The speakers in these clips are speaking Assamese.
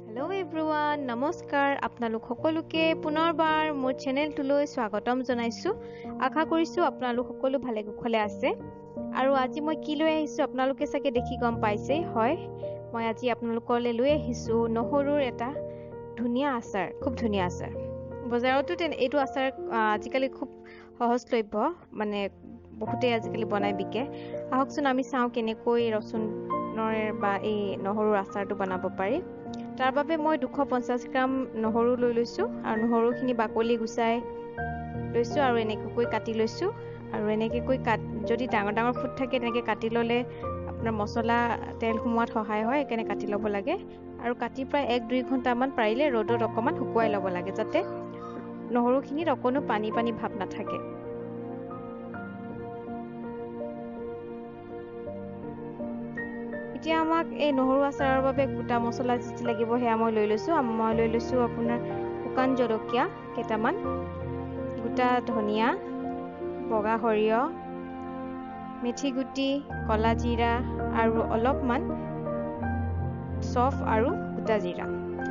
হেল্ল' এভৰিৱান নমস্কাৰ আপোনালোক সকলোকে পুনৰবাৰ মোৰ চেনেলটোলৈ স্বাগতম জনাইছো আশা কৰিছো আপোনালোক সকলো ভালে কুশলে আছে আৰু আজি মই কি লৈ আহিছো আপোনালোকে চাগে দেখি গম পাইছে হয় মই আজি আপোনালোকলৈ লৈ আহিছো নহৰুৰ এটা ধুনীয়া আচাৰ খুব ধুনীয়া আচাৰ বজাৰতো এইটো আচাৰ আজিকালি খুব সহজলভ্য মানে বহুতে আজিকালি বনাই বিকে আহকচোন আমি চাও কেনেকৈ ৰচুনৰ বা এই নহৰুৰ আচাৰটো বনাব পাৰি তাৰ বাবে মই 250 গ্ৰাম নহৰু লৈ লৈছো আৰু নহৰুখিনি বাকলি গুচাই লৈছো আৰু এনেকৈ কাটি লৈছো আৰু এনেকৈ যদি ডাঙৰ ডাঙৰ ফুট থাকে তেনেকৈ কাটি ললে আপোনাৰ মছলা তেল সোমোৱাত সহায় হয় একেনে কাটি ল'ব লাগে আৰু কাটি প্ৰায় 1-2 ঘণ্টা মান পাৰিলে ৰ'দত অকমান শুকুৱাই ল'ব লাগে যাতে নহৰুখিনিত অকনো পানী পানী ভাব নাথাকে এতিয়া আমাক এই নহৰু আচাৰৰ বাবে গোটা মছলা যি লাগিব হেয়া মই লৈ লৈছো আপোনাৰ শুকান জলকীয়া কেইটামান গোটা ধনিয়া বগা সৰিয়হ মেথি গুটি কলা জিৰা আৰু অলপমান চফ আৰু গোটা জিৰা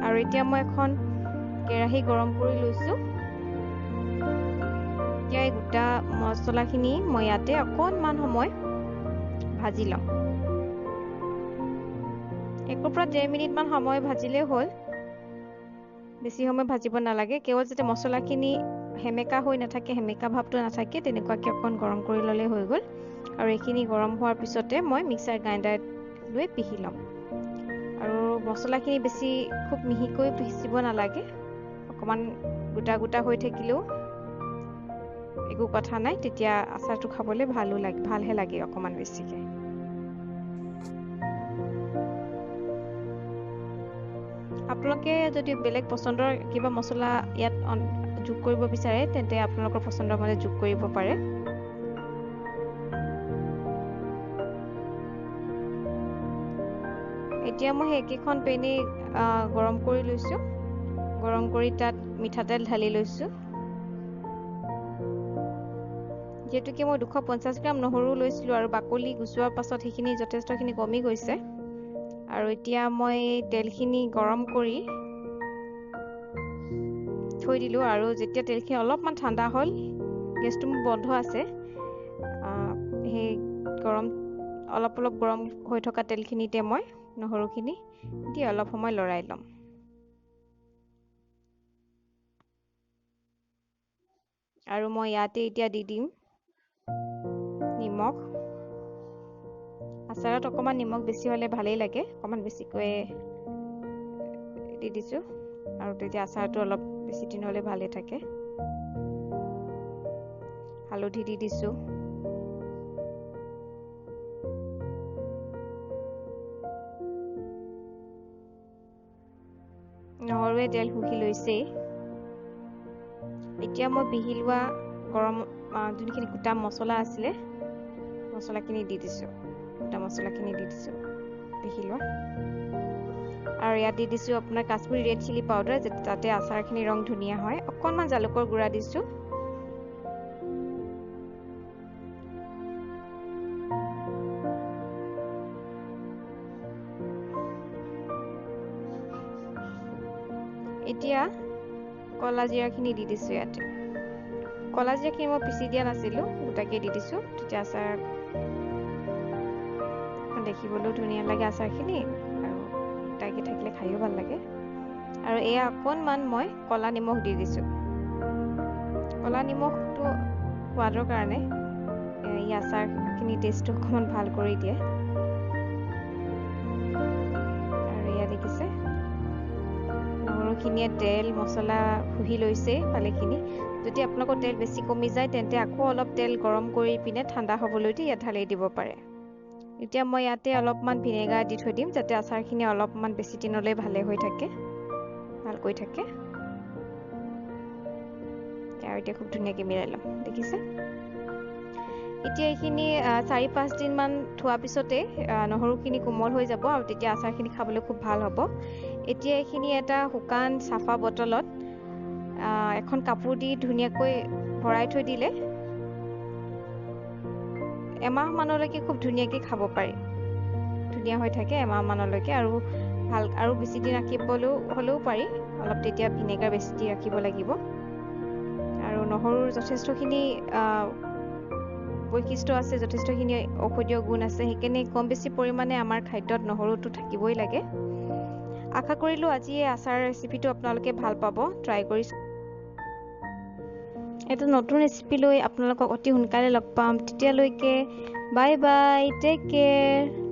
আৰু এতিয়া মই এখন কেৰাহী গৰম কৰি লৈছো এতিয়া এই গোটা মছলাখিনি মই ইয়াতে অকণমান সময় ভাজি লম 1-1.5 মিনিট মান সময় ভাজিলে হ'ল বেছি সময় ভাজিব নালাগে কেৱল যাতে মছলাখিনি হেমেকা হৈ নাথাকে হেমেকা ভাৱটো নাথাকে তেনেকুৱাকৈ অকণ গৰম কৰি ল'লে হৈ গ'ল আৰু এইখিনি গৰম হোৱাৰ পিছতে মই মিক্সাৰ গ্ৰাইণ্ডাৰত লৈ পিহি ল'ম আৰু মছলাখিনি বেছি খুব মিহিকৈ পিচিব নালাগে অকমান গোটা গোটা হৈ থাকিলেও একো কথা নাই তেতিয়া আচাৰটো খাবলৈ ভালহে লাগে অকমান বেছিকে আপোনালোকে যদি বেলেগ পছন্দৰ কিবা মছলা ইয়াত যোগ কৰিব বিচাৰে তেন্তে আপোনালোকৰ পছন্দৰ মতে যোগ কৰিব পাৰে এতিয়া মই একেখন পেনে গৰম কৰি লৈছো গৰম কৰি তাত মিঠাতেল ঢালি লৈছো যেতুকে মই 250 গ্ৰাম নহৰু লৈছিলো আৰু বাকলি গুচোৱাৰ পাছত সেইখিনি যথেষ্টখিনি কমি গৈছে আৰু এতিয়া মই তেলখিনি গৰম কৰি থৈ দিলো আৰু যেতিয়া তেলখিনি অলপমান ঠাণ্ডা হ'ল গেছটো বন্ধ আছে সেই অলপ গৰম হৈ থকা তেলখিনিতে মই নহৰুখিনি দি অলপ সময় লৰাই ল'ম আৰু মই ইয়াতে এতিয়া দি দিম নিমখ আচাৰত অকমান নিমখ বেছি হলে ভালেই লাগে অকমান বেছিকৈ দি দিছো আৰু তেতিয়া আচাৰটো অলপ বেছি দিন হলে ভালে থাকে হালধি দি দিছো নহৰুৱে তেল শুহি লৈছে এতিয়া মই পিহি লোৱা গৰম যোনখিনি গোটা মছলা আছিলে মছলাখিনি দি দিছো গোটা মছলাখিনি দি দিছো পিহি লোৱা আৰু ইয়াত দি দিছো আপোনাৰ কাশ্মীৰী ৰেড চিলি পাউডাৰ যাতে আচাৰখিনি ৰং ধুনীয়া হয় অকণমান জালুকৰ গুড়া দিছো এতিয়া কলা জিৰাখিনি দি দিছো ইয়াতে কলা জিৰাখিনি মই পিচি দিয়া নাছিলো গোটাকে দি দিছো তেতিয়া আচাৰ দেখিবলৈও ধুনীয়া লাগে আচাৰখিনি আৰু গোটাকে থাকিলে খাইও ভাল লাগে আৰু এয়া অকণমান মই কলা নিমখ দি দিছো কলা নিমখটো সোৱাদৰ কাৰণে এই আচাৰখিনি টেষ্টটো অকণমান ভাল কৰি দিয়ে আৰু এয়া দেখিছে নহৰুখিনিয়ে তেল মছলা শুহি লৈছে ভালেখিনি যদি আপোনালোকৰ তেল বেছি কমি যায় তেন্তে আকৌ অলপ তেল গৰম কৰি পিনে ঠাণ্ডা হ'বলৈ দি ইয়াত ঢালি দিব পাৰে এতিয়া মই ইয়াতে অলপমান ভিনেগাৰ দি থৈ দিম যাতে আচাৰখিনি অলপমান বেছি দিনলৈ ভালকৈ থাকে আৰু এতিয়া খুব ধুনীয়াকৈ মিলাই ল'ম দেখিছে এতিয়া এইখিনি 4-5 দিন মান থোৱা পিছতে নহৰুখিনি কোমল হৈ যাব আৰু তেতিয়া আচাৰখিনি খাবলৈ খুব ভাল হ'ব এতিয়া এইখিনি এটা শুকান চাফা বটলত এখন কাপোৰ দি ধুনীয়াকৈ ভৰাই থৈ দিলে এমাহ মানলৈকে খুব ধুনীয়াকৈ খাব পাৰি ধুনীয়া হৈ থাকে এমাহ মানলৈকে আৰু ভাল আৰু বেছি দিন ৰাখিবলৈও হ'লেও পাৰি অলপ তেতিয়া ভিনেগাৰ বেছি দি ৰাখিব লাগিব আৰু নহৰুৰ যথেষ্টখিনি বৈশিষ্ট্য আছে যথেষ্টখিনি ঔষধীয় গুণ আছে সেইকাৰণে কম বেছি পৰিমাণে আমাৰ খাদ্যত নহৰুটো থাকিবই লাগে আশা কৰিলোঁ আজি এই আচাৰ ৰেচিপিটো আপোনালোকে ভাল পাব ট্ৰাই কৰি এটা নতুন ৰেচিপি লৈ আপোনালোকক অতি সোনকালে লগ পাম তেতিয়ালৈকে বাই বাই টেক কেয়াৰ